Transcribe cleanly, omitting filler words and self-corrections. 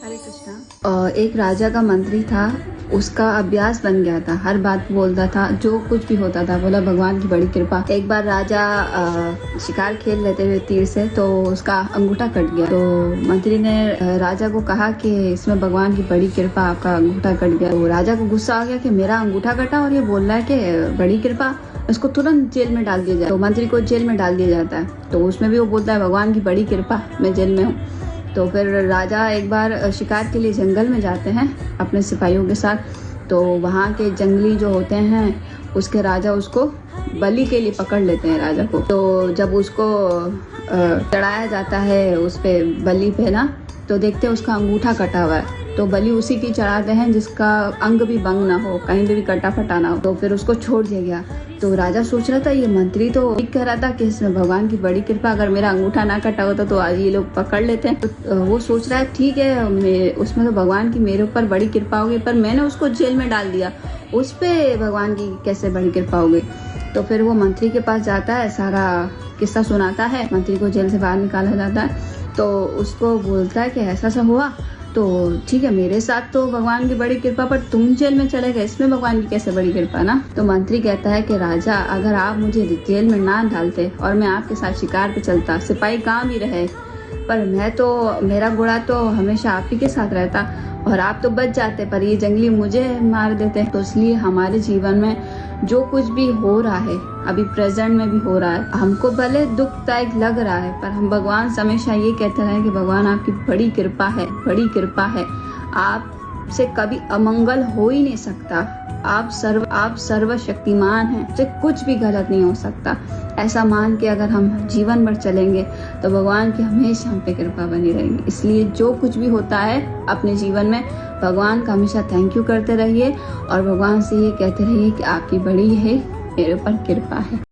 हरे कृष्णा। एक राजा का मंत्री था, उसका अभ्यास बन गया था, हर बात बोलता था, जो कुछ भी होता था बोला भगवान की बड़ी कृपा। एक बार राजा शिकार खेल लेते हुए तीर से तो उसका अंगूठा कट गया। तो मंत्री ने राजा को कहा कि इसमें भगवान की बड़ी कृपा, आपका अंगूठा कट गया। तो राजा को गुस्सा आ गया कि मेरा अंगूठा कटा और ये बोल रहा है कि बड़ी कृपा, इसको तुरंत जेल में डाल दिया जाए। तो मंत्री को जेल में डाल दिया जाता है। तो उसमें भी वो बोलता है भगवान की बड़ी कृपा, मैं जेल में हूँ। तो फिर राजा एक बार शिकार के लिए जंगल में जाते हैं अपने सिपाहियों के साथ। तो वहाँ के जंगली जो होते हैं उसके राजा उसको बलि के लिए पकड़ लेते हैं राजा को। तो जब उसको चढ़ाया जाता है उस पे बलि पे ना, तो देखते हैं उसका अंगूठा कटा हुआ है। तो बलि उसी की चढ़ाते हैं जिसका अंग भी भंग ना हो, कहीं भी कटा फटा ना हो। तो फिर उसको छोड़ दिया गया। तो राजा सोच रहा था ये मंत्री तो ठीक कह रहा था कि इसमें भगवान की बड़ी कृपा, अगर मेरा अंगूठा ना कटा होता तो आज ये लोग पकड़ लेते हैं। तो वो सोच रहा है ठीक है, उसमें तो भगवान की मेरे ऊपर बड़ी कृपा होगी, पर मैंने उसको जेल में डाल दिया, उस पे भगवान की कैसे बड़ी कृपा होगी। तो फिर वो मंत्री के पास जाता है, सारा किस्सा सुनाता है। मंत्री को जेल से बाहर निकाला जाता है। तो उसको बोलता है कि ऐसा सा हुआ, तो ठीक है मेरे साथ तो भगवान की बड़ी कृपा, पर तुम जेल में चले गए, इसमें भगवान की कैसे बड़ी कृपा ना। तो मंत्री कहता है कि राजा, अगर आप मुझे जेल में ना डालते और मैं आपके साथ शिकार पे चलता, सिपाही कहाँ भी रहे, पर मैं तो, मेरा घोड़ा तो हमेशा आप ही के साथ रहता और आप तो बच जाते, पर ये जंगली मुझे मार देते। तो इसलिए हमारे जीवन में जो कुछ भी हो रहा है, अभी प्रेजेंट में भी हो रहा है, हमको भले दुखदायक लग रहा है, पर हम भगवान से हमेशा ये कहते रहे कि भगवान आपकी बड़ी कृपा है, बड़ी कृपा है, आपसे कभी अमंगल हो ही नहीं सकता, आप सर्वशक्तिमान हैं, से कुछ भी गलत नहीं हो सकता। ऐसा मान के अगर हम जीवन भर चलेंगे तो भगवान की हमेशा हम पे कृपा बनी रहेगी। इसलिए जो कुछ भी होता है अपने जीवन में, भगवान का हमेशा थैंक यू करते रहिए और भगवान से ये कहते रहिए कि आपकी बड़ी है, मेरे ऊपर कृपा है।